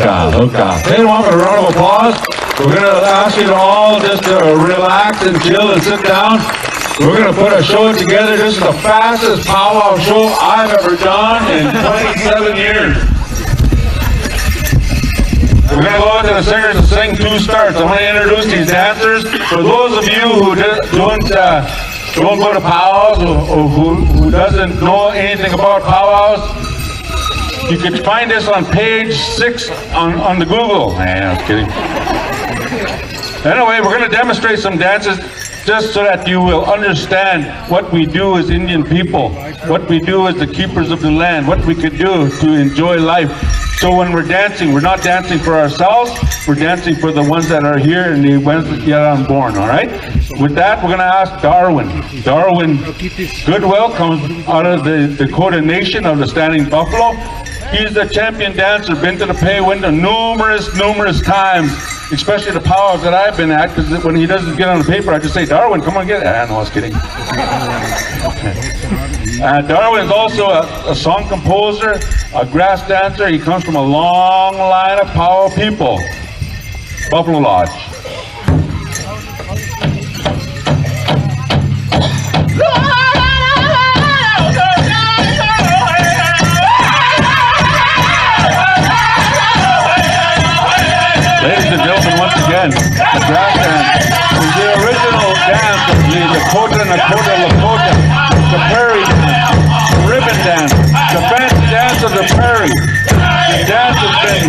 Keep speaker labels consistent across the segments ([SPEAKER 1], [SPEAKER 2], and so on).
[SPEAKER 1] Anyone want a round of applause? We're going to ask you to all just to relax and chill and sit down. We're going to put a show together. This is the fastest powwow show I've ever done in 27 years. We're going to go out to the singers and sing two starts. I'm going to introduce these dancers. For those of you who don't go to powwows or who doesn't know anything about powwows, you can find this on page 6 on the Google. Nah, I'm kidding. Anyway, we're going to demonstrate some dances just so that you will understand what we do as Indian people, what we do as the keepers of the land, what we could do to enjoy life. So when we're dancing, we're not dancing for ourselves, we're dancing for the ones that are here and the ones that yet unborn, all right? With that, we're going to ask Darwin. Darwin Goodwill comes out of the Dakota Nation of the Standing Buffalo. He's the champion dancer, been to the pay window numerous times, especially the powwows that I've been at, because when he doesn't get on the paper, I just say, Darwin, come on, get it. No, I was kidding. Darwin's also a song composer, a grass dancer. He comes from a long line of powwow people. Buffalo Lodge. Ladies and gentlemen, once again, the grass dance is the original dance of the Lakota, the prairie dance, the ribbon dance, the fancy dance of the prairie. The dance has been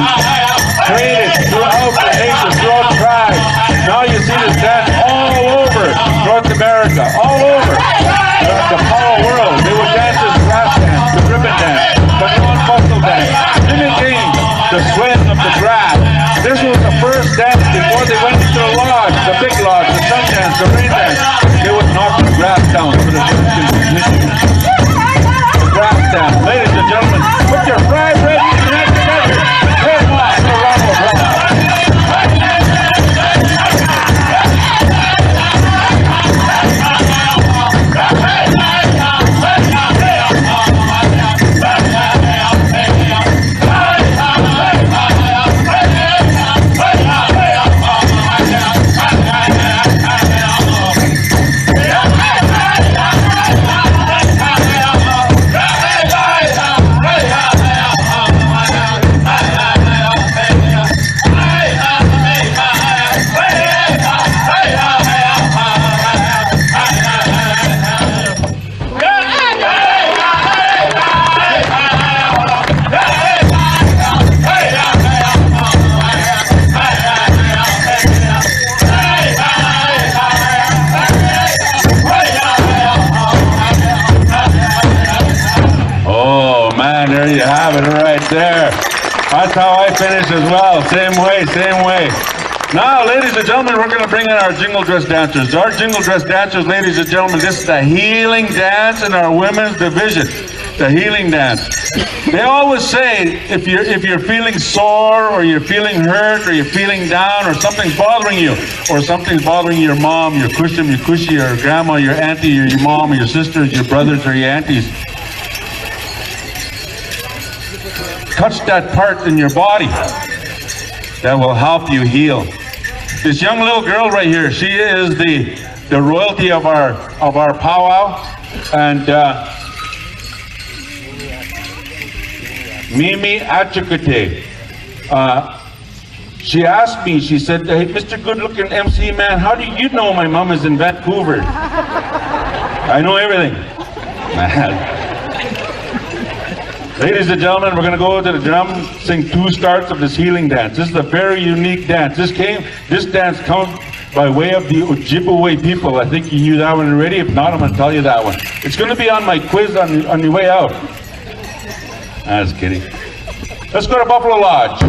[SPEAKER 1] created throughout the nation, throughout tribes. Now you see this dance all over North America, all over the powwow world. They would dance this grass dance, the ribbon dance, the non-bustle dance, imitating the swaying of the grass. This was the first dance before they went into the lodge, the big lodge, the sun dance, the rain dance. They would knock the grass down for the grass dance. Ladies and gentlemen, put your fried bread and hands together. Come on, a round of applause. There you have it right there. That's how I finish as well. Same way. Now, ladies and gentlemen, we're going to bring in our jingle dress dancers. Our jingle dress dancers, ladies and gentlemen, this is the healing dance in our women's division. The healing dance. They always say if you're feeling sore or you're feeling hurt or you're feeling down or something's bothering you or something's bothering your mom, your kushim, your kushi, your grandma, your auntie, your mom, or your sisters, your brothers, or your aunties, touch that part in your body that will help you heal. This young little girl right here, she is the royalty of our powwow, and Mimi Achikute. She asked me, she said, hey, Mr. Good-looking MC man, how do you know my mom is in Vancouver? I know everything. Ladies and gentlemen, we're going to go to the drum, sing two starts of this healing dance. This is a very unique dance. This dance comes by way of the Ojibwe people. I think you knew that one already. If not, I'm going to tell you that one. It's going to be on my quiz on the way out. I was kidding. Let's go to Buffalo Lodge.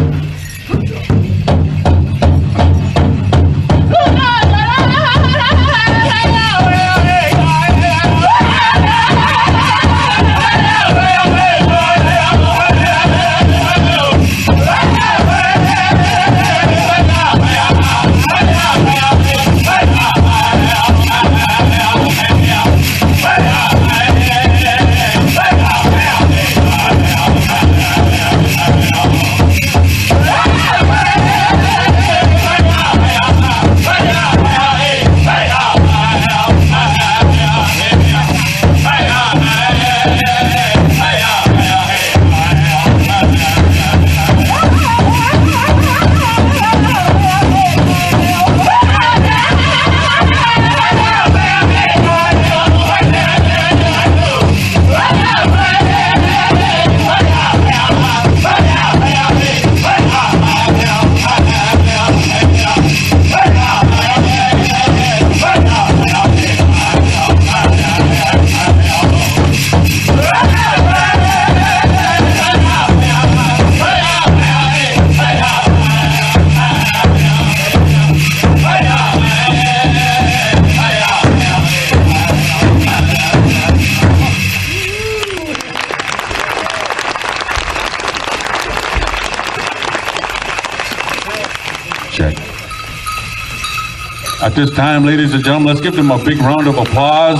[SPEAKER 1] At this time, ladies and gentlemen, let's give them a big round of applause.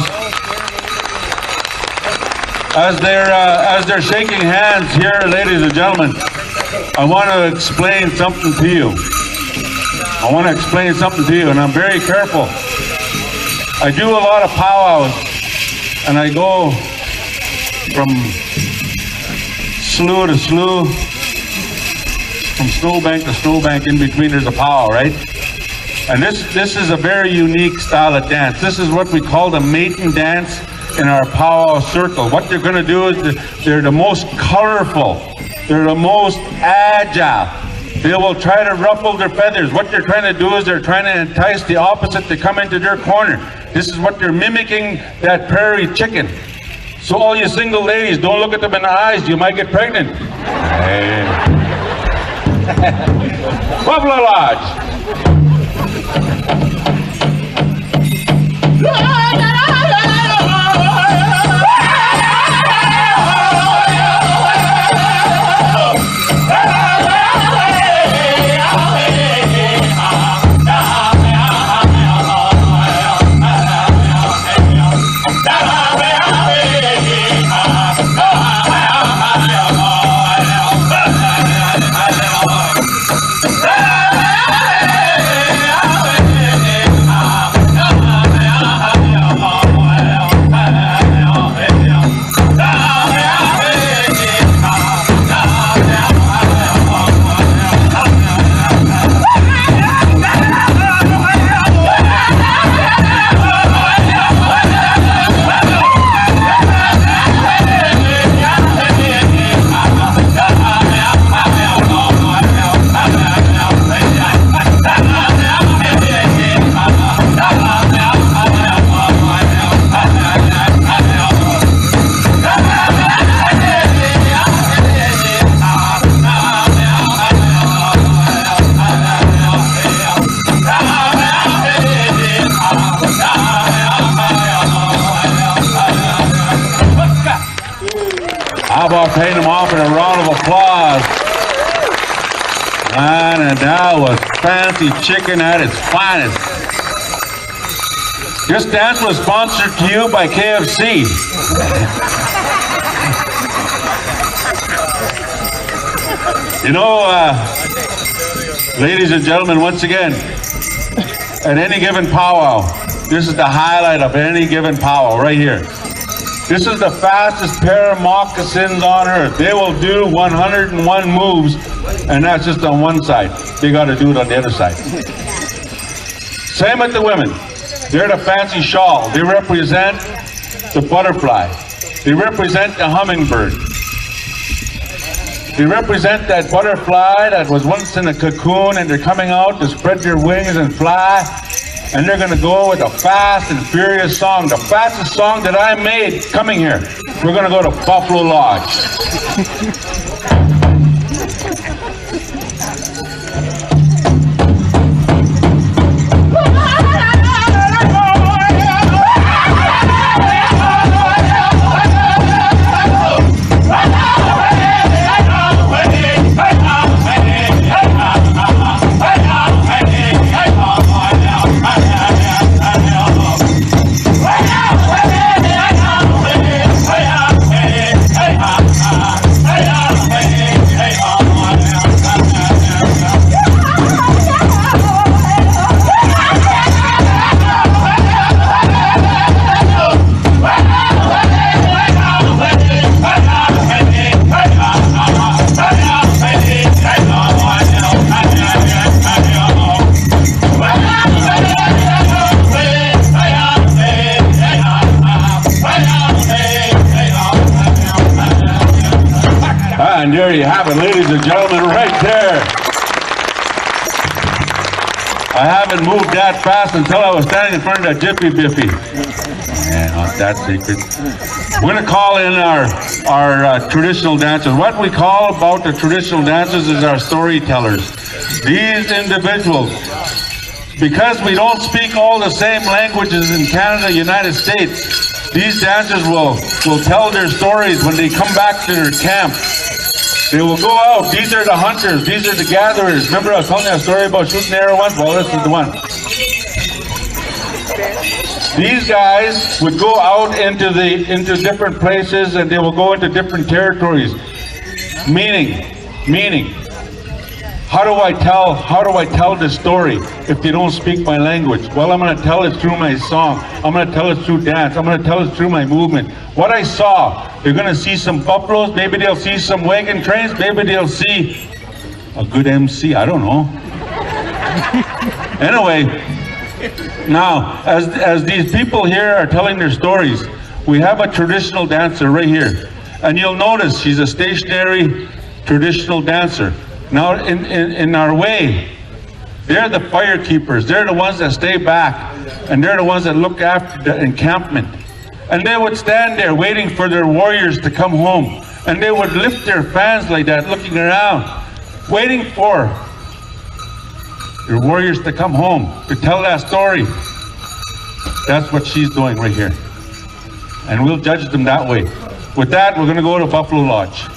[SPEAKER 1] As they're shaking hands here, ladies and gentlemen, I want to explain something to you. And I'm very careful. I do a lot of powwows, and I go from slough to slough, from snowbank to snowbank. In between there's a powwow, right? And this is a very unique style of dance. This is what we call the maiden dance in our powwow circle. What they're going to do is they're the most colorful. They're the most agile. They will try to ruffle their feathers. What they're trying to do is they're trying to entice the opposite to come into their corner. This is what they're mimicking, that prairie chicken. So all you single ladies, don't look at them in the eyes. You might get pregnant. Hey. Buffalo Lodge. How about paying them off in a round of applause? And that was fancy chicken at its finest. This dance was sponsored to you by KFC. You know, ladies and gentlemen, once again, at any given powwow, this is the highlight of any given powwow right here. This is the fastest pair of moccasins on earth. They will do 101 moves, and that's just on one side. They got to do it on the other side. Same with the women. They're the fancy shawl. They represent the butterfly. They represent the hummingbird. They represent that butterfly that was once in a cocoon, and they're coming out to spread their wings and fly. And they're going to go with a fast and furious song, the fastest song that I made coming here. We're going to go to Buffalo Lodge. And there you have it, ladies and gentlemen, right there. I haven't moved that fast until I was standing in front of that Jiffy Biffy. Man, not that secret. We're going to call in our traditional dancers. What we call about the traditional dancers is our storytellers. These individuals, because we don't speak all the same languages in Canada, United States, these dancers will tell their stories when they come back to their camp. They will go out. These are the hunters. These are the gatherers. Remember I was telling you a story about shooting the arrow once? Well, this is the one. These guys would go out into different places, and they will go into different territories. Meaning, how do I tell this story if they don't speak my language? Well, I'm going to tell it through my song. I'm going to tell it through dance. I'm going to tell it through my movement. What I saw, they're going to see some buffaloes. Maybe they'll see some wagon trains. Maybe they'll see a good MC. I don't know. Anyway, now, as these people here are telling their stories, we have a traditional dancer right here. And you'll notice she's a stationary traditional dancer. Now, in our way, they're the fire keepers. They're the ones that stay back, and they're the ones that look after the encampment. And they would stand there waiting for their warriors to come home. And they would lift their fans like that, looking around, waiting for their warriors to come home, to tell that story. That's what she's doing right here. And we'll judge them that way. With that, we're going to go to Buffalo Lodge.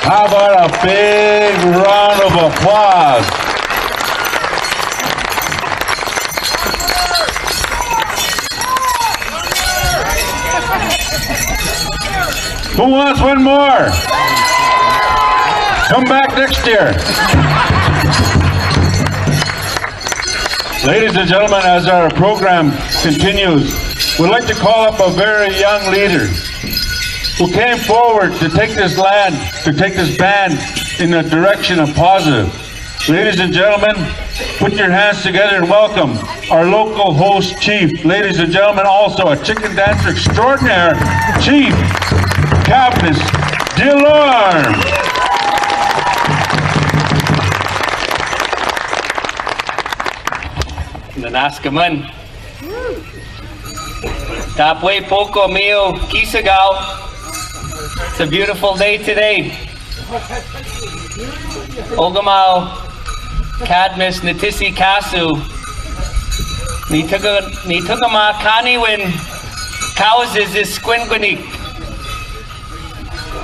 [SPEAKER 1] How about a big round of applause? Who wants one more? Come back next year. Ladies and gentlemen, as our program continues, we'd like to call up a very young leader who came forward to take this land, to take this band in a direction of positive. Ladies and gentlemen, put your hands together and welcome our local host chief. Ladies and gentlemen, also a chicken dancer extraordinaire, Chief Cowessess Delorme.
[SPEAKER 2] Nanaskaman. Tapway Poco Mio Kisagaw. It's a beautiful day today. Ogamau Cadmus Natisi Kasu. Nitugama Kaniwin Cowessess is Squingwinik.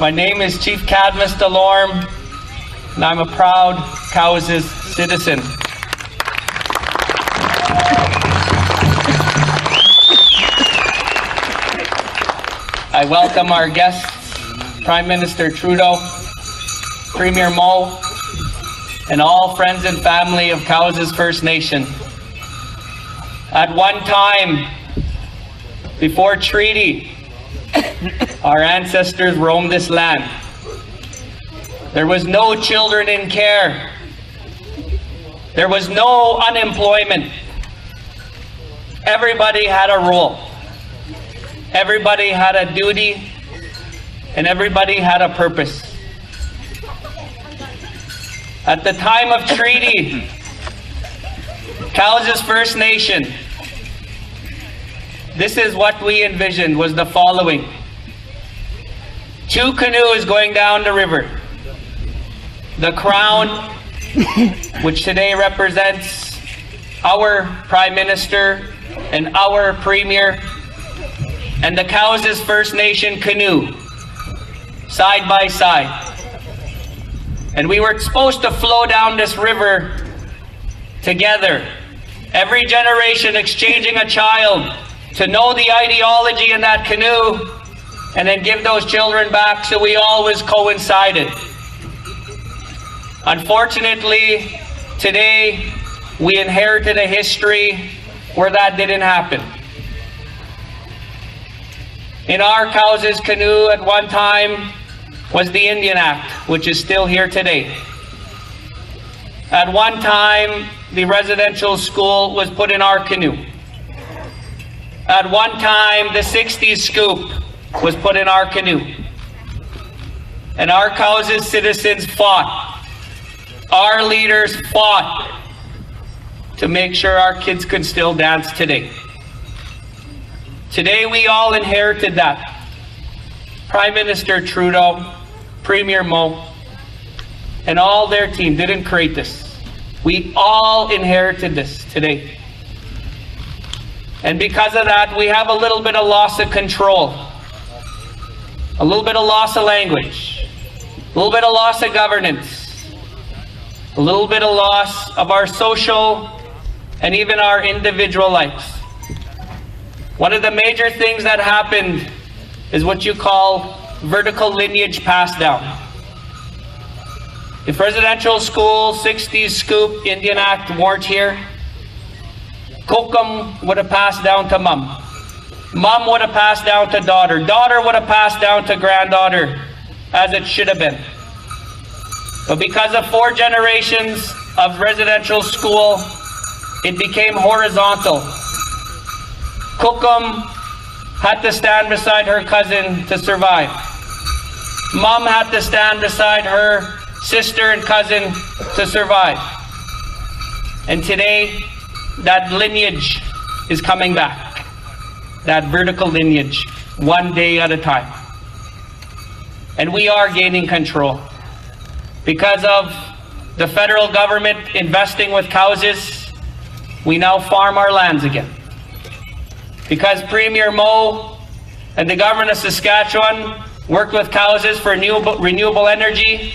[SPEAKER 2] My name is Chief Cadmus Delorme, and I'm a proud Cowessess citizen. I welcome our guests, Prime Minister Trudeau, Premier Mo, and all friends and family of Cowessess First Nation. At one time, before treaty, our ancestors roamed this land. There was no children in care. There was no unemployment. Everybody had a role. Everybody had a duty, and everybody had a purpose. At the time of treaty, Cowessess First Nation, this is what we envisioned was the following. 2 canoes going down the river. The Crown which today represents our Prime Minister and our Premier, and the Cowessess First Nation canoe, side by side. And we were supposed to flow down this river together, every generation exchanging a child to know the ideology in that canoe and then give those children back, so we always coincided. Unfortunately, today we inherited a history where that didn't happen. In our Cowessess canoe at one time was the Indian Act, which is still here today. At one time, the residential school was put in our canoe. At one time, the 60s scoop was put in our canoe. And our Cowessess citizens fought. Our leaders fought to make sure our kids could still dance today. Today, we all inherited that. Prime Minister Trudeau, Premier Mo, and all their team didn't create this. We all inherited this today. And because of that, we have a little bit of loss of control, a little bit of loss of language, a little bit of loss of governance, a little bit of loss of our social and even our individual lives. One of the major things that happened is what you call vertical lineage pass down. If residential school, 60s scoop, Indian Act weren't here, Kokum would have passed down to mom. Mom would have passed down to daughter. Daughter would have passed down to granddaughter, as it should have been. But because of 4 generations of residential school, it became horizontal. Kokum had to stand beside her cousin to survive. Mom had to stand beside her sister and cousin to survive. And today, that lineage is coming back. That vertical lineage, one day at a time. And we are gaining control. Because of the federal government investing with Cowessess, we now farm our lands again. Because Premier Mo and the government of Saskatchewan worked with Cowessess for renewable energy,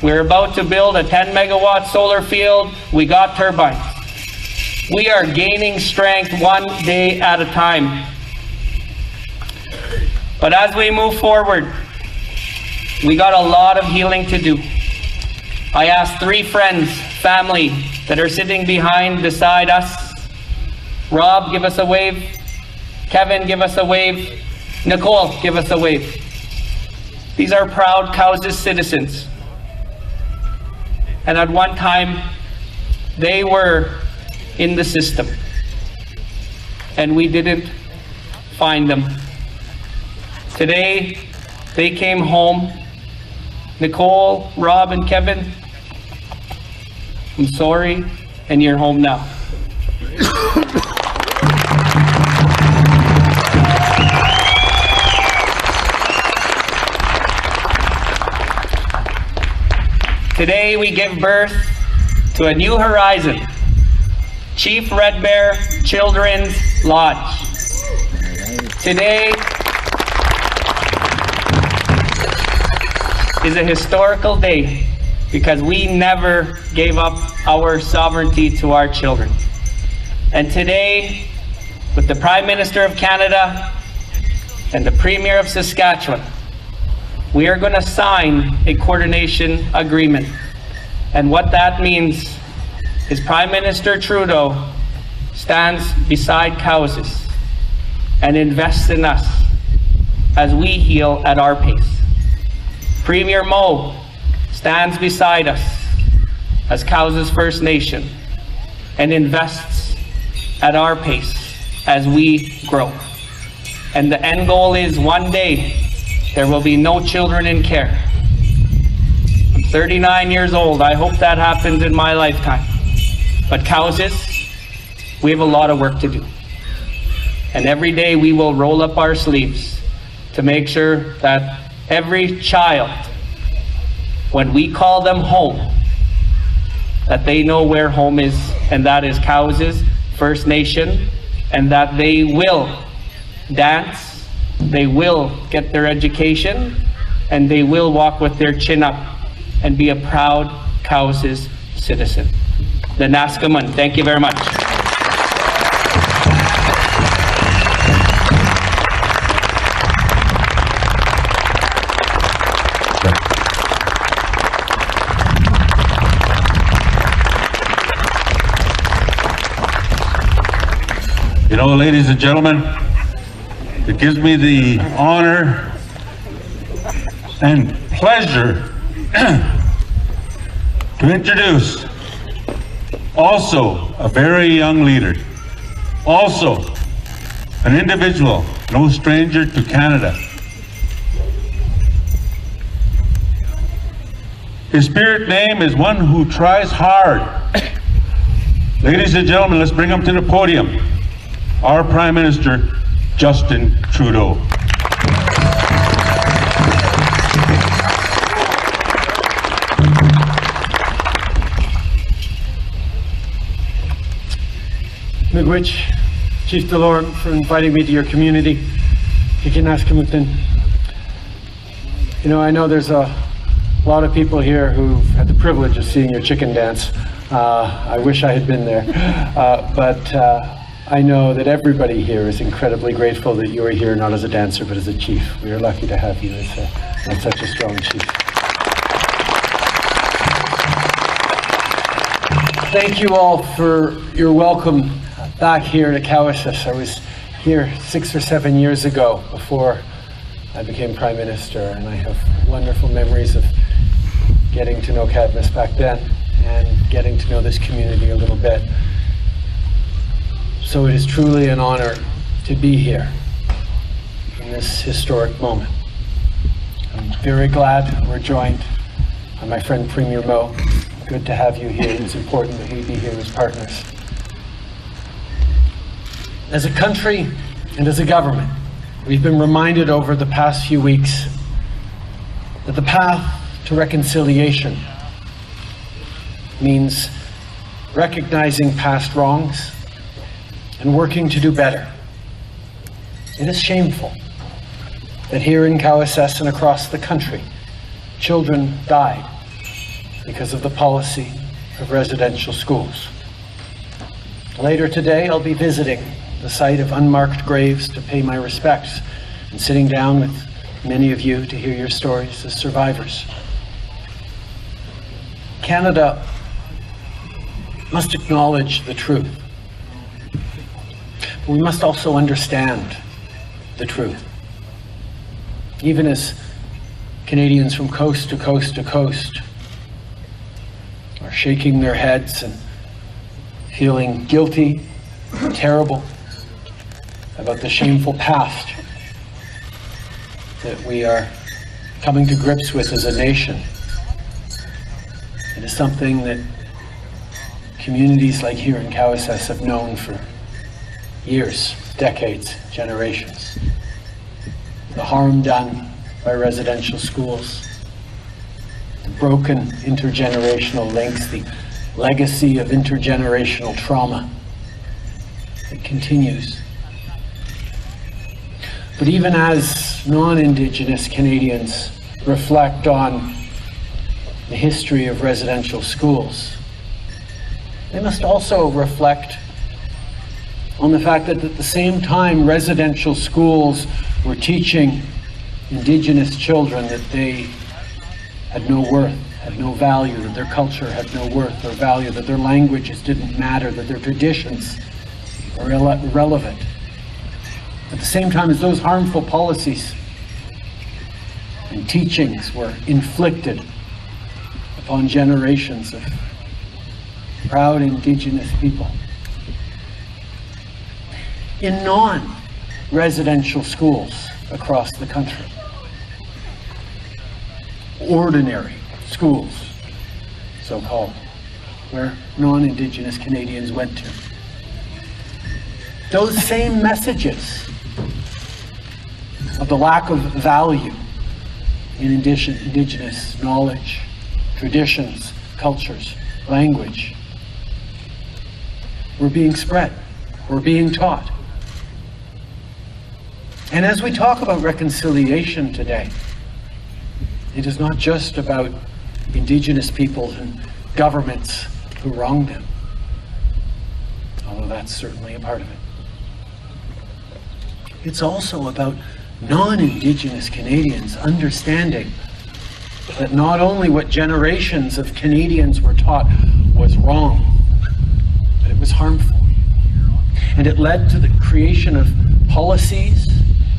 [SPEAKER 2] we're about to build a 10 megawatt solar field. We got turbines. We are gaining strength one day at a time. But as we move forward, we got a lot of healing to do. I asked 3 friends, family, that are sitting beside us. Rob, give us a wave. Kevin, give us a wave. Nicole, give us a wave. These are proud Cowessess citizens. And at one time, they were in the system. And we didn't find them. Today, they came home. Nicole, Rob, and Kevin, I'm sorry, and you're home now. Today we give birth to a new horizon, Chief Red Bear Children's Lodge. Today is a historical day because we never gave up our sovereignty to our children. And today, with the Prime Minister of Canada and the Premier of Saskatchewan, we are going to sign a coordination agreement. And what that means is Prime Minister Trudeau stands beside Cowessess and invests in us as we heal at our pace. Premier Mo stands beside us as Cowessess First Nation and invests at our pace as we grow. And the end goal is one day there will be no children in care. I'm 39 years old. I hope that happens in my lifetime. But Cowessess, we have a lot of work to do. And every day we will roll up our sleeves to make sure that every child, when we call them home, that they know where home is, and that is Cowessess First Nation, and that they will dance, they will get their education, and they will walk with their chin up and be a proud Cowessess citizen. The Naskamun, thank you very much.
[SPEAKER 1] You know, ladies and gentlemen, it gives me the honor and pleasure to introduce also a very young leader, also an individual, no stranger to Canada. His spirit name is one who tries hard. Ladies and gentlemen, let's bring him to the podium. Our Prime Minister, Justin Trudeau.
[SPEAKER 3] Miigwech, Chief Delorme, for inviting me to your community. You know, I know there's a lot of people here who've had the privilege of seeing your chicken dance. I wish I had been there, but I know that everybody here is incredibly grateful that you are here, not as a dancer, but as a chief. We are lucky to have you as such a strong chief. Thank you all for your welcome back here to Cowessess. I was here 6 or 7 years ago before I became Prime Minister, and I have wonderful memories of getting to know Cadmus back then and getting to know this community a little bit. So it is truly an honor to be here in this historic moment. I'm very glad we're joined by my friend Premier Mo. Good to have you here. It's important that we be here as partners. As a country and as a government, we've been reminded over the past few weeks that the path to reconciliation means recognizing past wrongs and working to do better. It is shameful that here in Cowessess and across the country, children died because of the policy of residential schools. Later today, I'll be visiting the site of unmarked graves to pay my respects and sitting down with many of you to hear your stories as survivors. Canada must acknowledge the truth. But we must also understand the truth. Even as Canadians from coast to coast to coast are shaking their heads and feeling guilty, terrible about the shameful past that we are coming to grips with as a nation. It is something that communities like here in Cowessess have known for years, decades, generations. The harm done by residential schools, the broken intergenerational links, the legacy of intergenerational trauma that continues. But even as non-Indigenous Canadians reflect on the history of residential schools, they must also reflect on the fact that at the same time residential schools were teaching Indigenous children that they had no worth, had no value, that their culture had no worth or value, that their languages didn't matter, that their traditions were irrelevant. At the same time as those harmful policies and teachings were inflicted upon generations of proud Indigenous people. In non-residential schools across the country, ordinary schools, so-called, where non-Indigenous Canadians went to, those same messages of the lack of value in Indigenous knowledge, traditions, cultures, language were being spread, were being taught. And as we talk about reconciliation today, it is not just about Indigenous peoples and governments who wronged them, although that's certainly a part of it. It's also about non-Indigenous Canadians understanding that not only what generations of Canadians were taught was wrong, but it was harmful. And it led to the creation of policies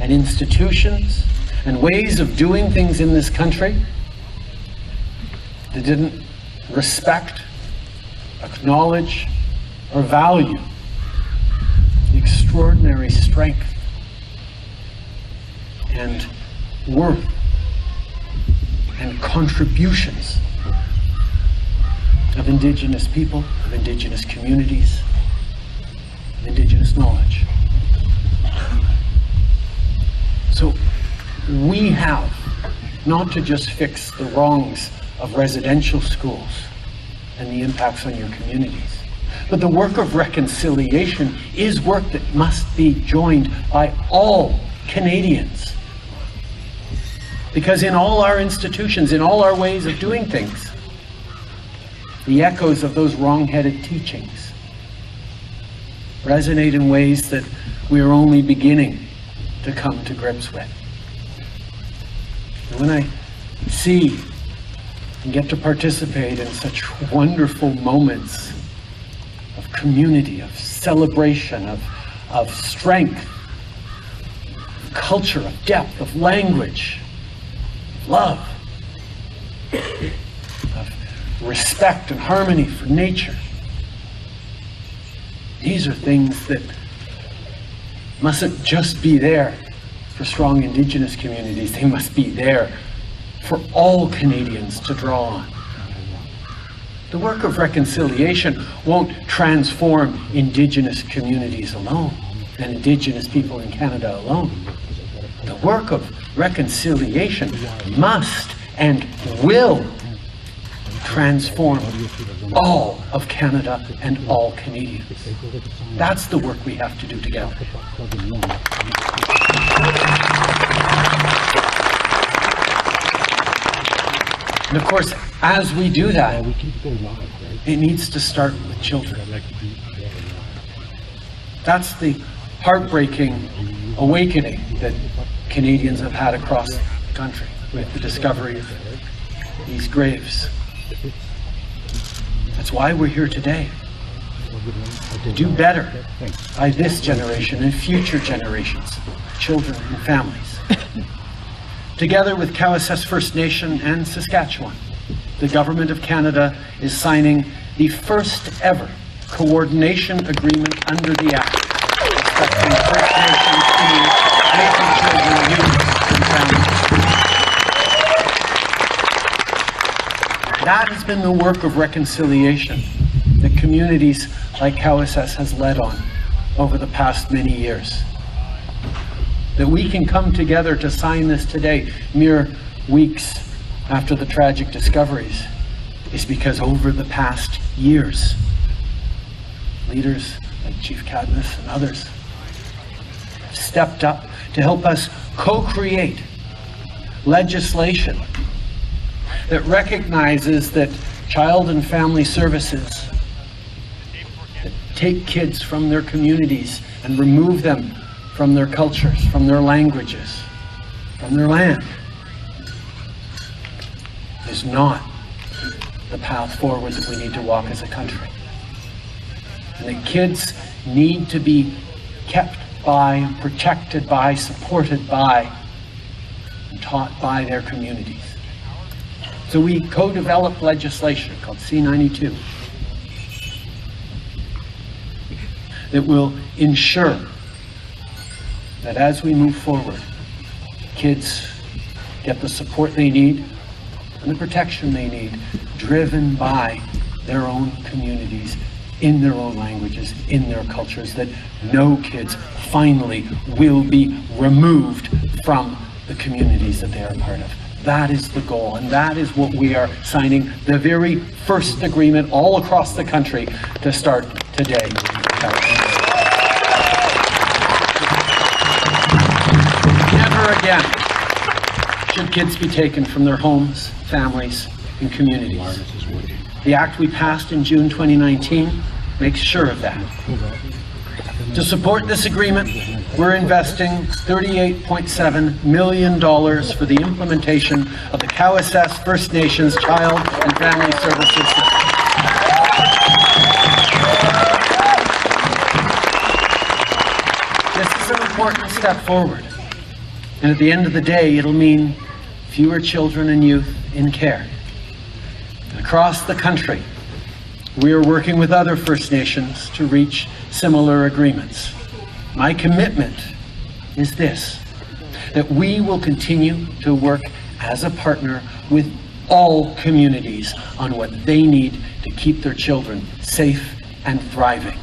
[SPEAKER 3] and institutions and ways of doing things in this country that didn't respect, acknowledge, or value the extraordinary strength and worth and contributions of Indigenous people, of Indigenous communities, of Indigenous knowledge. So we have not to just fix the wrongs of residential schools and the impacts on your communities, but the work of reconciliation is work that must be joined by all Canadians. Because in all our institutions, in all our ways of doing things, the echoes of those wrong-headed teachings resonate in ways that we are only beginning to come to grips with. And when I see and get to participate in such wonderful moments of community, of celebration, of strength, of culture, of depth, of language, love, of respect and harmony for nature. These are things that mustn't just be there for strong Indigenous communities. They must be there for all Canadians to draw on. The work of reconciliation won't transform Indigenous communities alone and Indigenous people in Canada alone. The work of reconciliation must and will transform all of Canada and all Canadians. That's the work we have to do together. And of course, as we do that, it needs to start with children. That's the heartbreaking awakening that Canadians have had across the country with the discovery of these graves. That's why we're here today, to do better by this generation and future generations, children and families. Together with Cowessess First Nation and Saskatchewan, the Government of Canada is signing the first ever coordination agreement under the Act, respecting First Nations, Inuit, Métis children, youth, and families. That has been the work of reconciliation that communities like Cowessess has led on over the past many years. That we can come together to sign this today, mere weeks after the tragic discoveries, is because over the past years, leaders like Chief Cowessess and others have stepped up to help us co-create legislation that recognizes that child and family services that take kids from their communities and remove them from their cultures, from their languages, from their land, is not the path forward that we need to walk as a country. And that kids need to be kept by, protected by, supported by, and taught by their communities. So we co-developed legislation called C-92 that will ensure that as we move forward, kids get the support they need and the protection they need, driven by their own communities, in their own languages, in their cultures, that no kids finally will be removed from the communities that they are part of. That is the goal, and that is what we are signing the very first agreement all across the country to start today. Never again should kids be taken from their homes, families, and communities. The act we passed in June 2019 makes sure of that. To support this agreement, we're investing $38.7 million for the implementation of the Cowessess First Nations Child and Family Services System. This is an important step forward, and at the end of the day, it'll mean fewer children and youth in care. Across the country, we are working with other First Nations to reach similar agreements. My commitment is this, that we will continue to work as a partner with all communities on what they need to keep their children safe and thriving.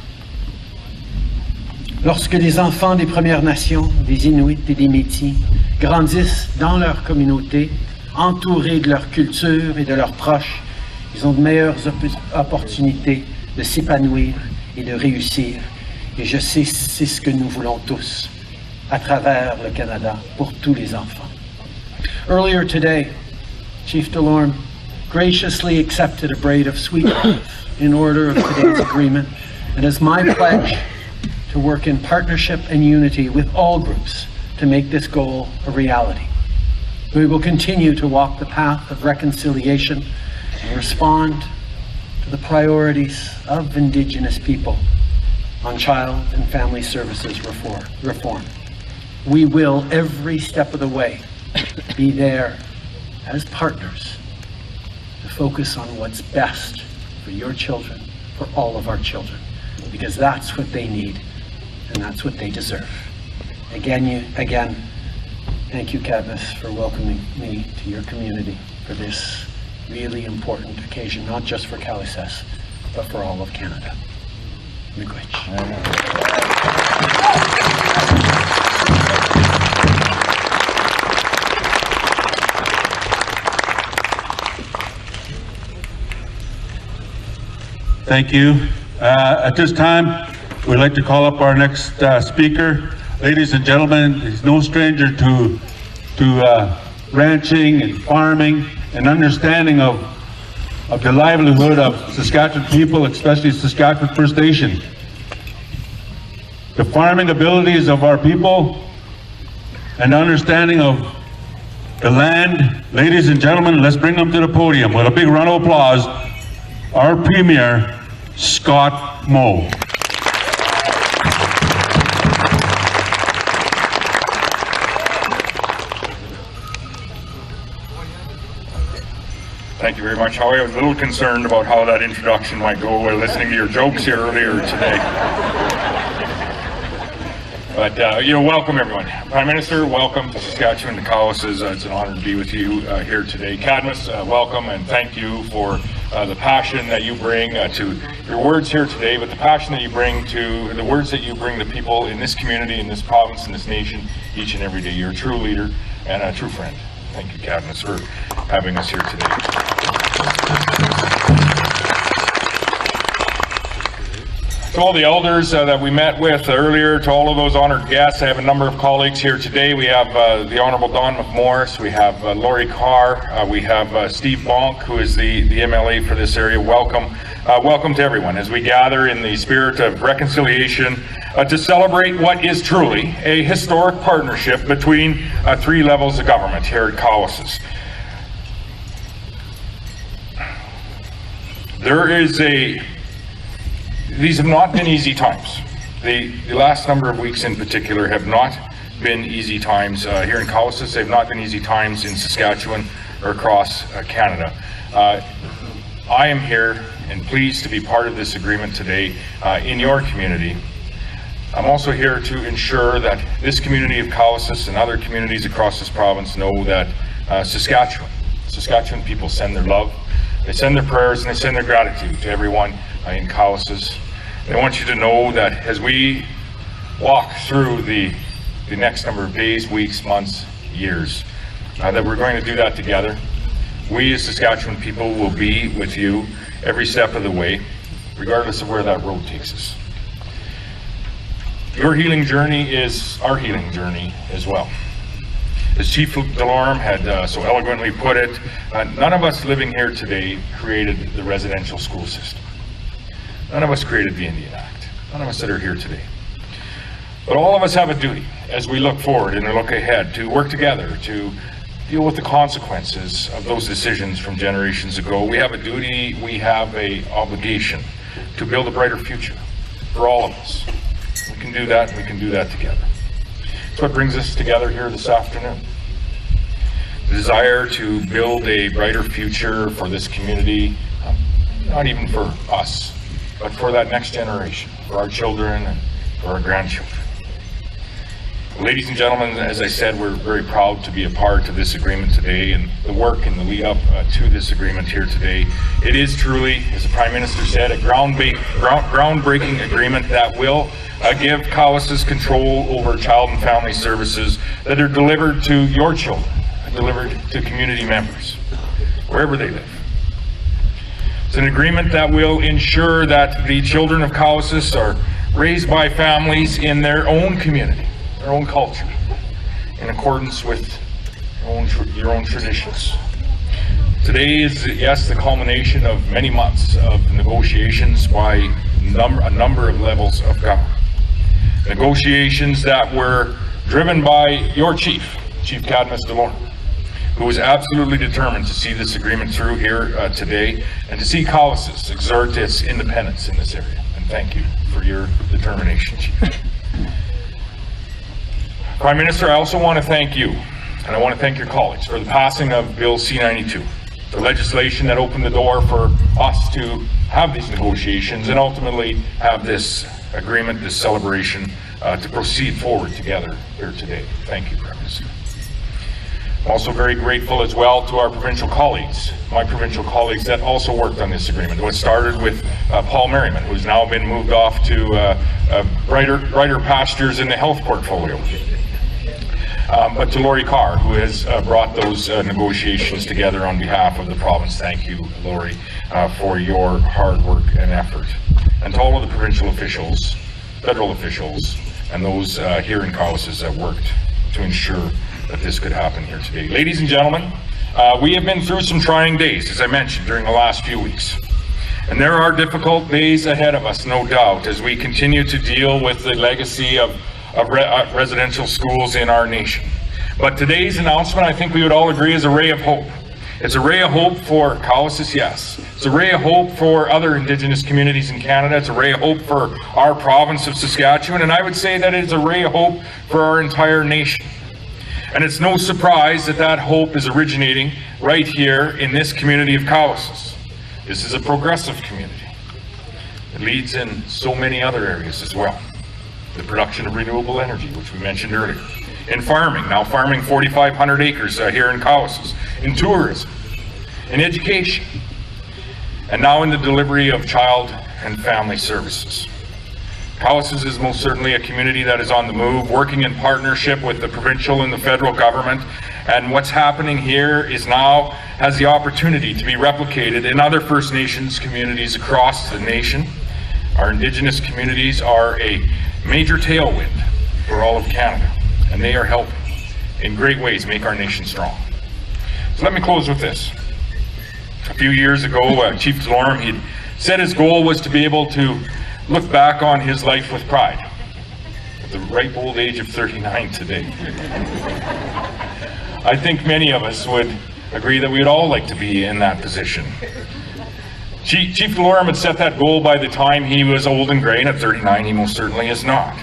[SPEAKER 3] Lorsque les enfants des Premières Nations, des Inuits et des Métis grandissent dans leur communauté, entourés de leur culture et de leurs proches, ils ont de meilleures opportunités de s'épanouir et de réussir. Et je sais, c'est ce que nous voulons tous, à travers le Canada, pour tous les enfants. Earlier today, Chief Delorme graciously accepted a braid of sweet in order of today's agreement, and is my pledge to work in partnership and unity with all groups to make this goal a reality. We will continue to walk the path of reconciliation and respond to the priorities of Indigenous people on child and family services reform. We will, every step of the way, be there as partners to focus on what's best for your children, for all of our children, because that's what they need and that's what they deserve. Again, thank you, Cowessess, for welcoming me to your community for this really important occasion, not just for Cowessess, but for all of Canada. Miigwech.
[SPEAKER 1] Thank you. At this time, we'd like to call up our next speaker. Ladies and gentlemen, he's no stranger to ranching and farming and understanding of the livelihood of Saskatchewan people, especially Saskatchewan First Nation. The farming abilities of our people and understanding of the land. Ladies and gentlemen, let's bring them to the podium with a big round of applause. Our Premier, Scott Moe.
[SPEAKER 4] Thank you very much, Howie. I was a little concerned about how that introduction might go while listening to your jokes here earlier today. But, welcome everyone. Prime Minister, welcome to Saskatchewan, to Cowessess. It's an honor to be with you here today. Cadmus, welcome, and thank you for the passion that you bring to your words here today, but the passion that you bring to the words that you bring to people in this community, in this province, in this nation, each and every day. You're a true leader and a true friend. Thank you, Cadmus, for having us here today. To all the elders that we met with earlier, to all of those honored guests, I have a number of colleagues here today. We have the Honourable Don McMorris, we have Laurie Carr, we have Steve Bonk, who is the MLA for this area. Welcome. Welcome to everyone as we gather in the spirit of reconciliation to celebrate what is truly a historic partnership between three levels of government here at Cowessess. These have not been easy times. The last number of weeks in particular have not been easy times here in Cowessess. They've not been easy times in Saskatchewan or across Canada. I am here and pleased to be part of this agreement today in your community. I'm also here to ensure that this community of Cowessess and other communities across this province know that Saskatchewan people send their love, they send their prayers, and they send their gratitude to everyone in Cowessess. I want you to know that as we walk through the next number of days, weeks, months, years, that we're going to do that together. We as Saskatchewan people will be with you every step of the way, regardless of where that road takes us. Your healing journey is our healing journey as well. As Chief Delorme had so eloquently put it, none of us living here today created the residential school system. None of us created the Indian Act. None of us that are here today. But all of us have a duty as we look forward and look ahead to work together to deal with the consequences of those decisions from generations ago. We have a duty, we have an obligation to build a brighter future for all of us. We can do that, and we can do that together. That's what brings us together here this afternoon. The desire to build a brighter future for this community, not even for us, but for that next generation, for our children and for our grandchildren. Ladies and gentlemen, as I said, we're very proud to be a part of this agreement today and the work and the lead up to this agreement here today. It is truly, as the Prime Minister said, a groundbreaking agreement that will give Cowessess control over child and family services that are delivered to your children, delivered to community members, wherever they live. It's an agreement that will ensure that the children of Cowessess are raised by families in their own community, their own culture, in accordance with your own traditions. Today is, yes, the culmination of many months of negotiations by a number of levels of government. Negotiations that were driven by your Chief Cowessess Delorme, who was absolutely determined to see this agreement through here today and to see Cowessess exert its independence in this area. And thank you for your determination, Chief. Prime Minister, I also want to thank you, and I want to thank your colleagues for the passing of Bill C-92, the legislation that opened the door for us to have these negotiations and ultimately have this agreement, this celebration, to proceed forward together here today. Thank you, Prime Minister. I'm also very grateful as well to our provincial colleagues, my provincial colleagues that also worked on this agreement. It started with Paul Merriman, who's now been moved off to brighter pastures in the health portfolio. But to Laurie Carr, who has brought those negotiations together on behalf of the province. Thank you, Laurie, for your hard work and effort. And to all of the provincial officials, federal officials, and those here in Cowessess that worked to ensure that this could happen here today. Ladies and gentlemen, we have been through some trying days, as I mentioned, during the last few weeks. And there are difficult days ahead of us, no doubt, as we continue to deal with the legacy of residential schools in our nation. But today's announcement, I think we would all agree, is a ray of hope. It's a ray of hope for Cowessess, yes. It's a ray of hope for other Indigenous communities in Canada. It's a ray of hope for our province of Saskatchewan. And I would say that it's a ray of hope for our entire nation. And it's no surprise that that hope is originating right here in this community of Cowessess. This is a progressive community. It leads in so many other areas as well. The production of renewable energy, which we mentioned earlier. In farming, now farming 4,500 acres here in Cowessess. In tourism, in education, and now in the delivery of child and family services. Cowessess is most certainly a community that is on the move, working in partnership with the provincial and the federal government. And what's happening here is now has the opportunity to be replicated in other First Nations communities across the nation. Our Indigenous communities are a major tailwind for all of Canada, and they are helping in great ways make our nation strong. So let me close with this. A few years ago, Chief Delorme, he said his goal was to be able to look back on his life with pride at the ripe old age of 39 today. I think many of us would agree that we would all like to be in that position. Chief Delorme had set that goal by the time he was old and gray, and at 39 he most certainly is not.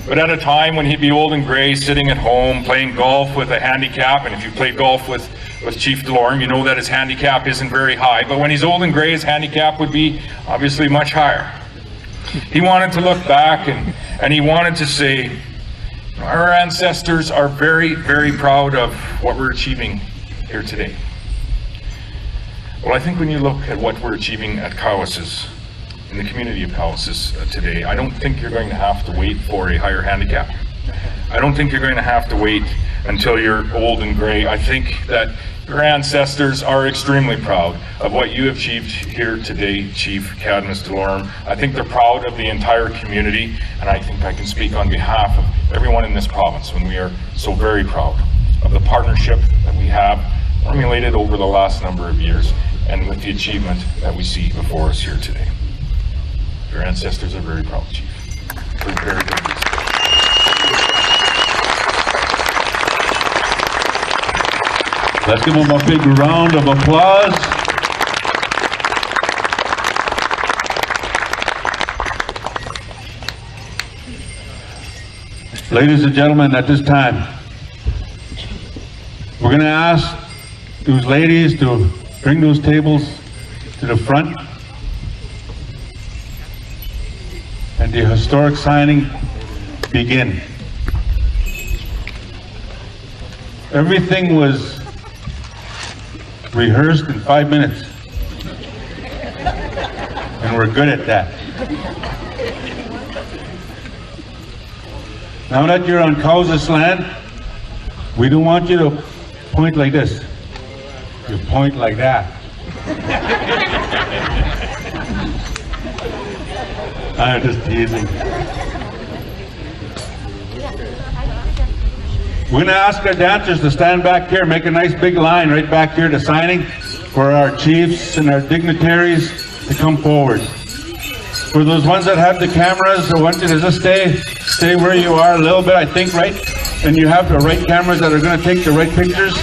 [SPEAKER 4] But at a time when he'd be old and gray, sitting at home, playing golf with a handicap, and if you played golf with Chief Delorme, you know that his handicap isn't very high, but when he's old and gray, his handicap would be obviously much higher. He wanted to look back and he wanted to say, our ancestors are very, very proud of what we're achieving here today. Well, I think when you look at what we're achieving at Cowessess, in the community of Cowessess today, I don't think you're going to have to wait for a higher handicap. I don't think you're going to have to wait until you're old and gray. I think that your ancestors are extremely proud of what you have achieved here today, Chief Cadmus Delorme. I think they're proud of the entire community, and I think I can speak on behalf of everyone in this province when we are so very proud of the partnership that we have formulated over the last number of years and with the achievement that we see before us here today. Your ancestors are very proud, Chief. For very good reason.
[SPEAKER 1] Let's give them a big round of applause. Ladies and gentlemen, at this time, we're going to ask those ladies to bring those tables to the front, and the historic signing begin. Everything was rehearsed in 5 minutes, and we're good at that. Now that you're on Cowessess land, we don't want you to point like this. You point like that. I'm just teasing. We're going to ask our dancers to stand back here, make a nice big line right back here to signing for our chiefs and our dignitaries to come forward. For those ones that have the cameras, I want you to just stay where you are a little bit, I think, right? And you have the right cameras that are going to take the right pictures.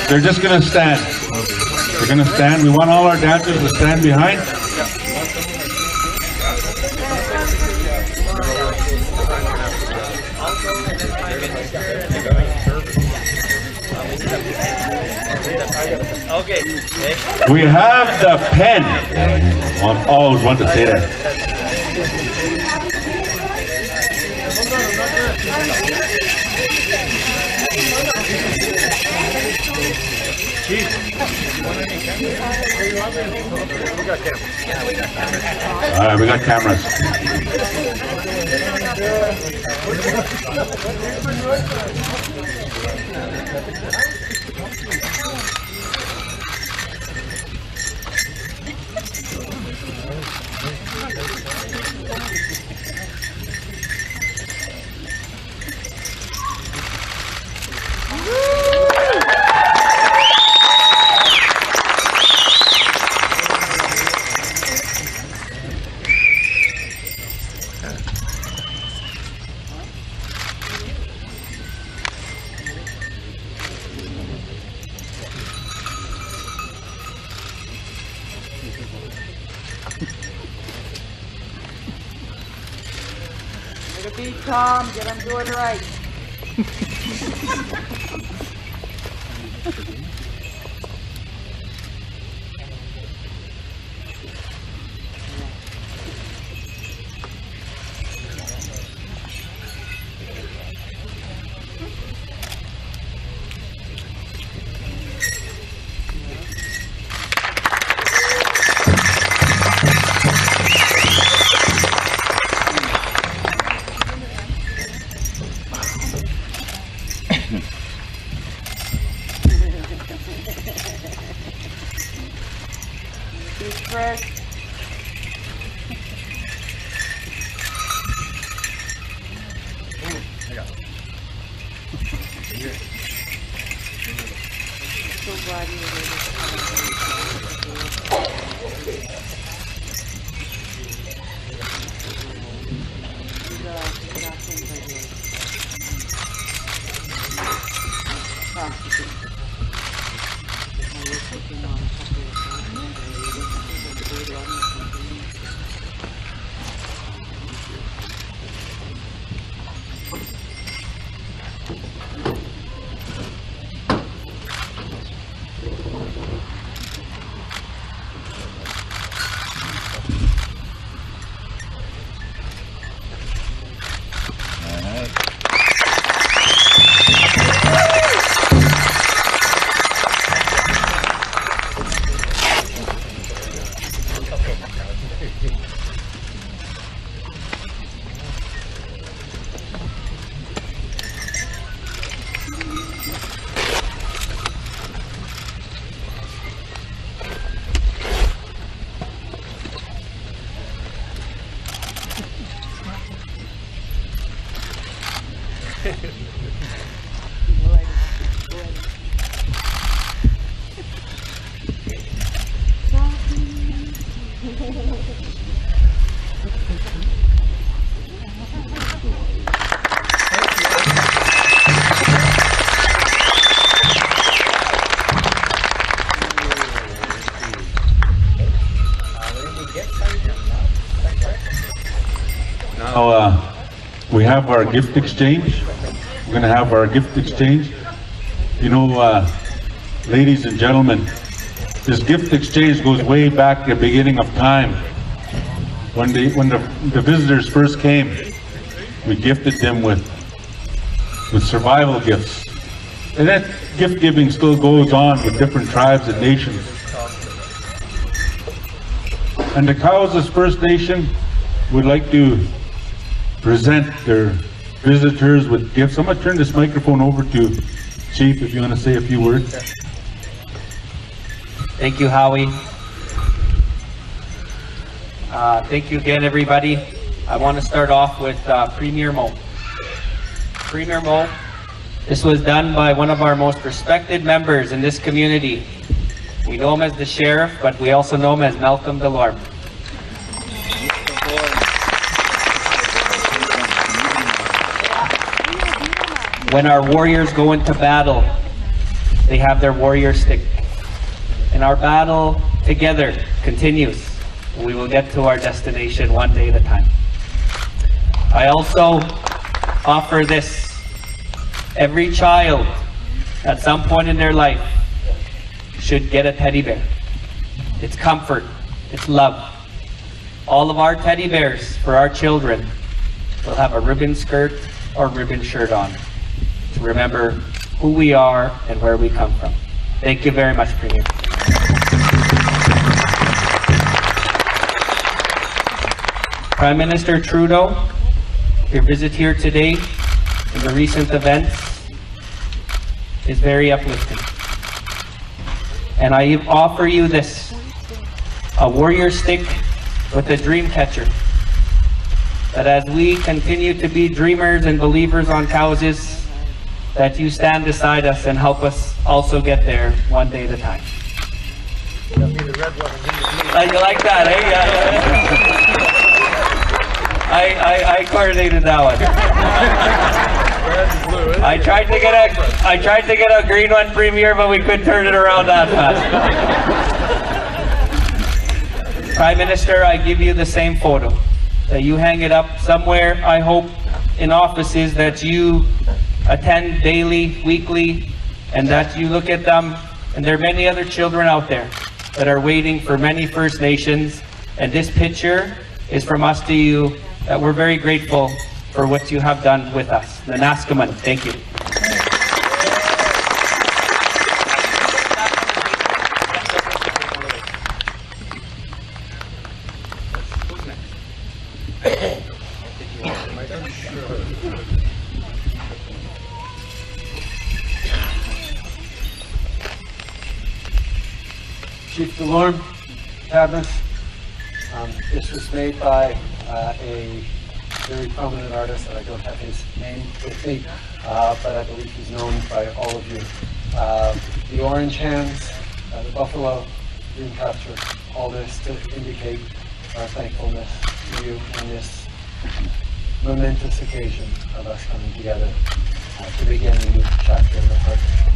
[SPEAKER 1] They're just going to stand. They're going to stand. We want all our dancers to stand behind.
[SPEAKER 2] Okay.
[SPEAKER 1] We have the pen. I always want to say that. All right, we got cameras.
[SPEAKER 5] Take a beat, Tom. Get him doing right. Chris. So glad you were able to
[SPEAKER 1] have our gift exchange. We're going to have our gift exchange. You know, ladies and gentlemen, this gift exchange goes way back to the beginning of time. When the visitors first came, we gifted them with survival gifts. And that gift giving still goes on with different tribes and nations. And the Cowessess First Nation would like to present their visitors with gifts. I'm going to turn this microphone over to Chief if you want to say a few words.
[SPEAKER 2] Thank you, Howie. Thank you again, everybody. I want to start off with Premier Mo. Premier Mo, this was done by one of our most respected members in this community. We know him as the Sheriff, but we also know him as Malcolm Delorme. When our warriors go into battle, they have their warrior stick. And our battle together continues. We will get to our destination one day at a time. I also offer this. Every child at some point in their life should get a teddy bear. It's comfort, it's love. All of our teddy bears for our children will have a ribbon skirt or ribbon shirt on to remember who we are and where we come from. Thank you very much, Premier. Prime Minister Trudeau, your visit here today and the recent events is very uplifting. And I offer you this, a warrior stick with a dream catcher, that as we continue to be dreamers and believers on Cowessess, that you stand beside us and help us also get there one day at a time. You like that, eh? I coordinated that one. I tried to get a green one, Premier, but we couldn't turn it around that fast. Prime Minister, I give you the same photo. That you hang it up somewhere, I hope, in offices that you attend daily, weekly, and that you look at them. And there are many other children out there that are waiting for many First Nations. And this picture is from us to you, that we're very grateful for what you have done with us. The Naskaman, thank you.
[SPEAKER 3] Chief Delorme, Cabinet. This was made by a very prominent artist that I don't have his name with me, but I believe he's known by all of you. The orange hands, the buffalo, dream capture, all this to indicate our thankfulness to you in this momentous occasion of us coming together to begin a new chapter in our partnership.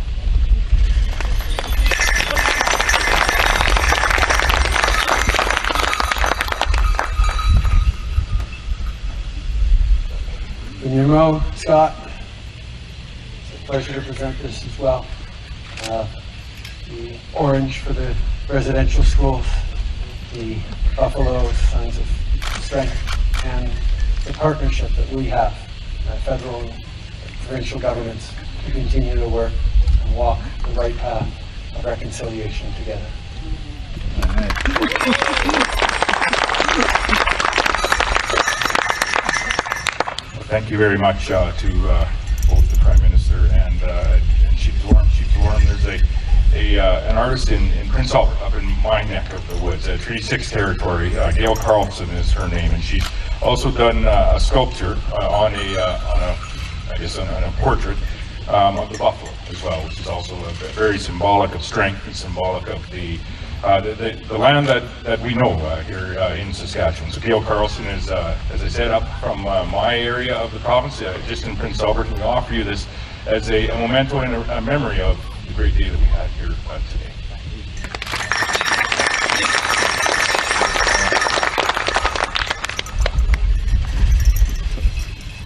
[SPEAKER 3] Premier Mo, Scott, it's a pleasure to present this as well. The orange for the residential schools, the buffalo, signs of strength, and the partnership that we have, federal and provincial governments, to continue to work and walk the right path of reconciliation together.
[SPEAKER 4] Thank you very much to both the Prime Minister and Chief Delorme. Chief Delorme, there's an artist in Prince Albert, up in my neck of the woods, Treaty 6 territory. Gail Carlson is her name, and she's also done a sculpture on a portrait of the buffalo as well, which is also very symbolic of strength and symbolic of the land that we know here in Saskatchewan. So Gail Carlson is, as I said, up from my area of the province, just in Prince Albert. We offer you this as a memento and a memory of the great day that we had here today.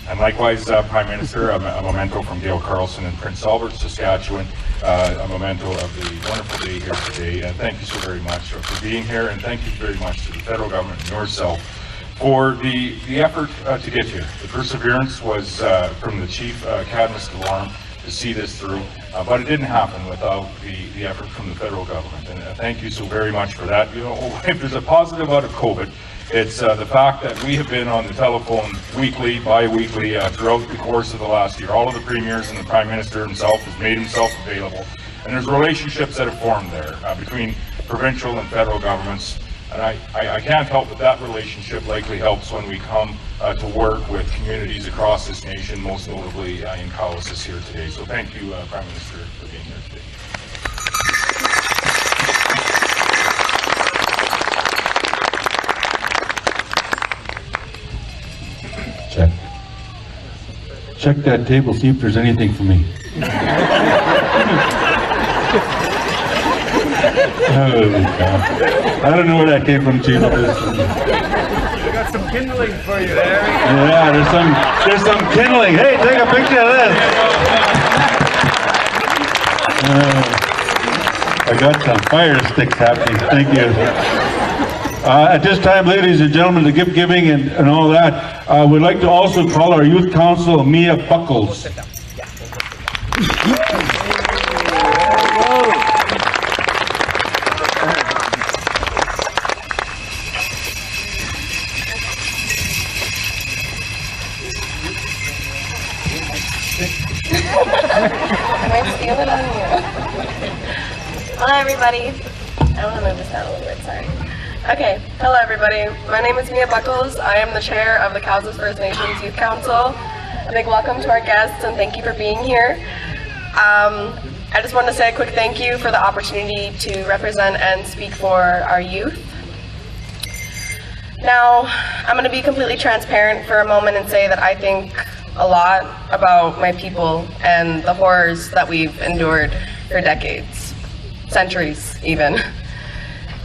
[SPEAKER 4] And And likewise, Prime Minister, a memento from Gail Carlson in Prince Albert, Saskatchewan, a memento of the wonderful day here today. And thank you so very much for being here, and thank you very much to the federal government and yourself for the effort to get here. The perseverance was from the Chief, Cowessess Delorme, to see this through, but it didn't happen without the effort from the federal government. And thank you so very much for that. You know, if there's a positive out of COVID, it's the fact that we have been on the telephone weekly, bi-weekly, throughout the course of the last year. All of the premiers and the Prime Minister himself has made himself available. And there's relationships that have formed there between provincial and federal governments. And I can't help but that relationship likely helps when we come to work with communities across this nation, most notably in Cowessess here today. So thank you, Prime Minister, for being here today.
[SPEAKER 1] Check that table, see if there's anything for me. Oh, God. I don't know where that came from, Chief.
[SPEAKER 6] We got some kindling for you there.
[SPEAKER 1] Yeah, there's some kindling. Hey, take a picture of this. I got some fire sticks happening. Thank you. At this time, ladies and gentlemen, the gift giving and all that, we'd like to also call our Youth Council Mia Buckles.
[SPEAKER 7] Hello everybody. I want to move this down a little bit, sorry. Okay, hello everybody. My name is Mia Buckles. I am the chair of the Cowessess First Nations Youth Council. A big welcome to our guests and thank you for being here. I just want to say a quick thank you for the opportunity to represent and speak for our youth. Now, I'm going to be completely transparent for a moment and say that I think a lot about my people and the horrors that we've endured for decades, centuries even.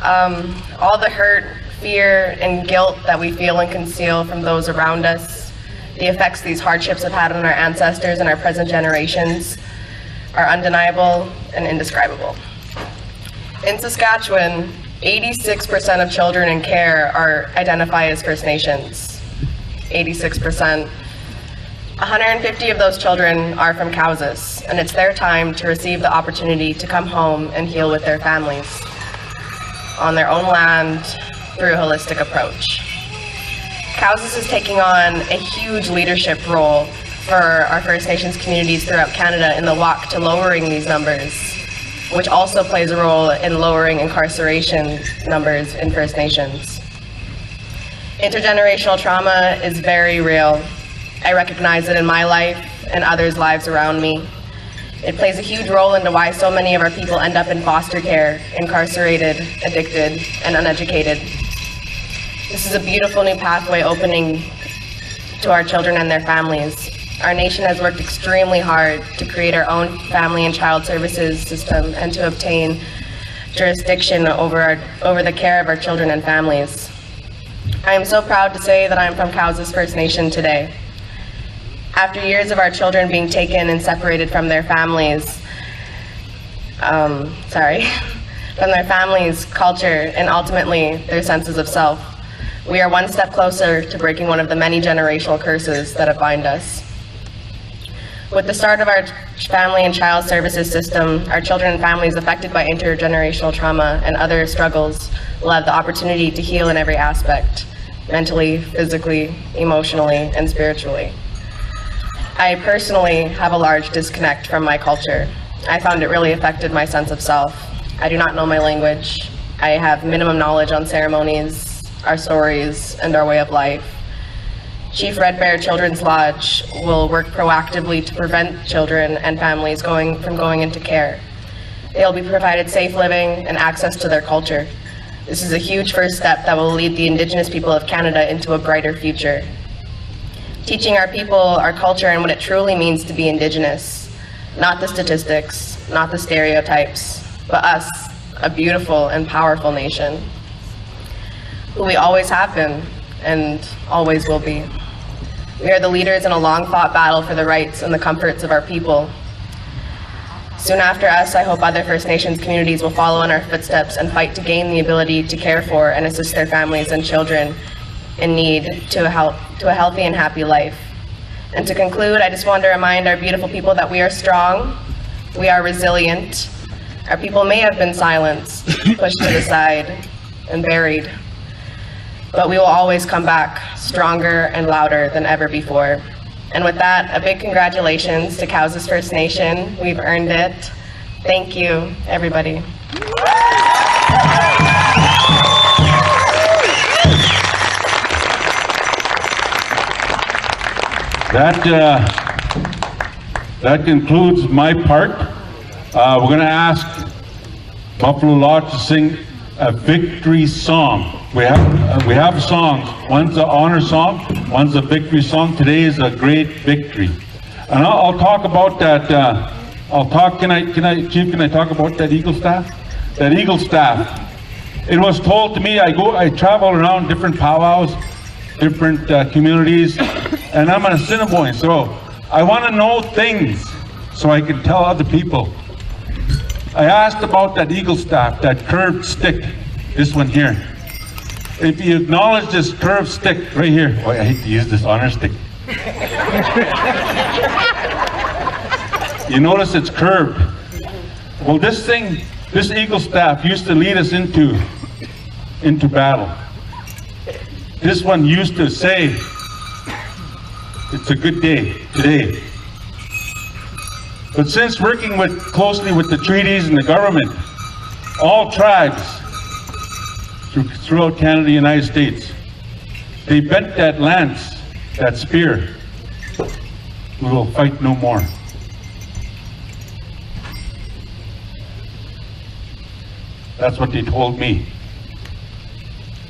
[SPEAKER 7] All the hurt, fear, and guilt that we feel and conceal from those around us, the effects these hardships have had on our ancestors and our present generations are undeniable and indescribable. In Saskatchewan, 86% of children in care are identified as First Nations. 86%. 150 of those children are from Cowessess, and it's their time to receive the opportunity to come home and heal with their families on their own land through a holistic approach. Cowessess is taking on a huge leadership role for our First Nations communities throughout Canada in the walk to lowering these numbers, which also plays a role in lowering incarceration numbers in First Nations. Intergenerational trauma is very real. I recognize it in my life and others' lives around me. It plays a huge role into why so many of our people end up in foster care, incarcerated, addicted, and uneducated. This is a beautiful new pathway opening to our children and their families. Our nation has worked extremely hard to create our own family and child services system and to obtain jurisdiction over the care of our children and families. I am so proud to say that I am from Cowessess First Nation today. After years of our children being taken and separated from their families, from their families, culture, and ultimately their senses of self, we are one step closer to breaking one of the many generational curses that bind us. With the start of our family and child services system, our children and families affected by intergenerational trauma and other struggles will have the opportunity to heal in every aspect, mentally, physically, emotionally, and spiritually. I personally have a large disconnect from my culture. I found it really affected my sense of self. I do not know my language. I have minimum knowledge on ceremonies, our stories, and our way of life. Chief Red Bear Children's Lodge will work proactively to prevent children and families from going into care. They will be provided safe living and access to their culture. This is a huge first step that will lead the Indigenous people of Canada into a brighter future. Teaching our people our culture and what it truly means to be Indigenous, not the statistics, not the stereotypes, but us, a beautiful and powerful nation, who we always have been and always will be. We are the leaders in a long-fought battle for the rights and the comforts of our people. Soon after us, I hope other First Nations communities will follow in our footsteps and fight to gain the ability to care for and assist their families and children in need to a healthy and happy life. And to conclude, I just want to remind our beautiful people that we are strong, we are resilient. Our people may have been silenced, pushed to the side, and buried, but we will always come back stronger and louder than ever before. And with that, a big congratulations to Cowessess First Nation. We've earned it. Thank you, everybody.
[SPEAKER 1] That concludes my part. We're going to ask Buffalo Lodge to sing a victory song. We have songs. One's an honor song, one's a victory song. Today is a great victory, and I'll talk about that. Chief, can I talk about that Eagle staff? That Eagle staff. It was told to me. I travel around different powwows, different communities, and I'm an Assiniboine, so I want to know things so I can tell other people. I asked about that Eagle staff, that curved stick, this one here. If you acknowledge this curved stick right here, boy, I hate to use this honor stick. You notice it's curved. Well, this Eagle staff used to lead us into battle. This one used to say, it's a good day today. But since working closely with the treaties and the government, all tribes throughout Canada, United States, they bent that lance, that spear. We will fight no more. That's what they told me.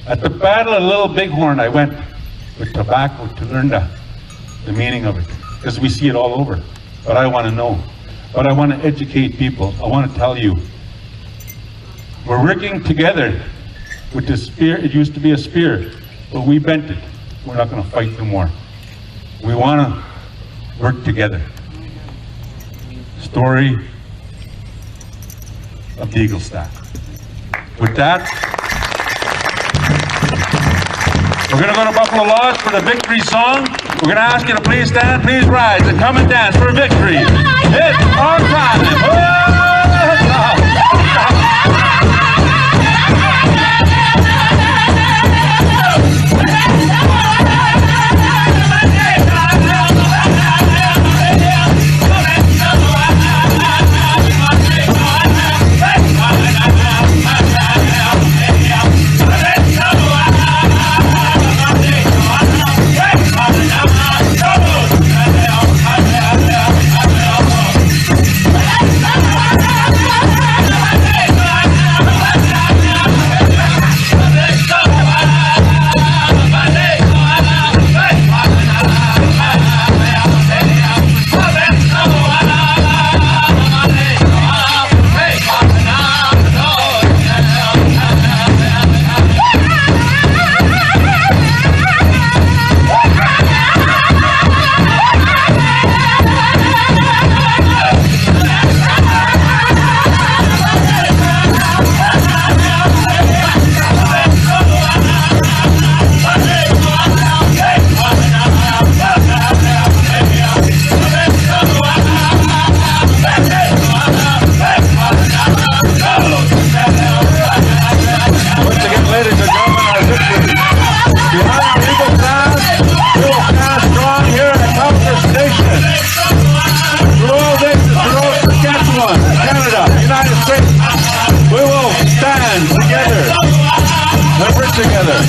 [SPEAKER 1] At the Battle of Little Bighorn, I went with tobacco to learn the meaning of it, because we see it all over. But I want to know. But I want to educate people. I want to tell you, we're working together with the spear. It used to be a spear, but we bent it. We're not going to fight no more. We want to work together. Story of the Eagle staff. With that, we're going to go to Buffalo Lodge for the victory song. We're going to ask you to please stand, please rise, and come and dance for victory. It's our time. Saskatchewan, Canada, United States, we will stand together and work together.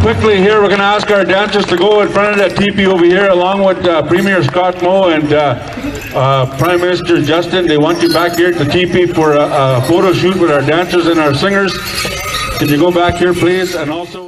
[SPEAKER 1] quickly here, we're going to ask our dancers to go in front of that teepee over here, along with Premier Scott Moe and Prime Minister Justin. They want you back here at the teepee for a photo shoot with our dancers and our singers. Can you go back here, please? And also...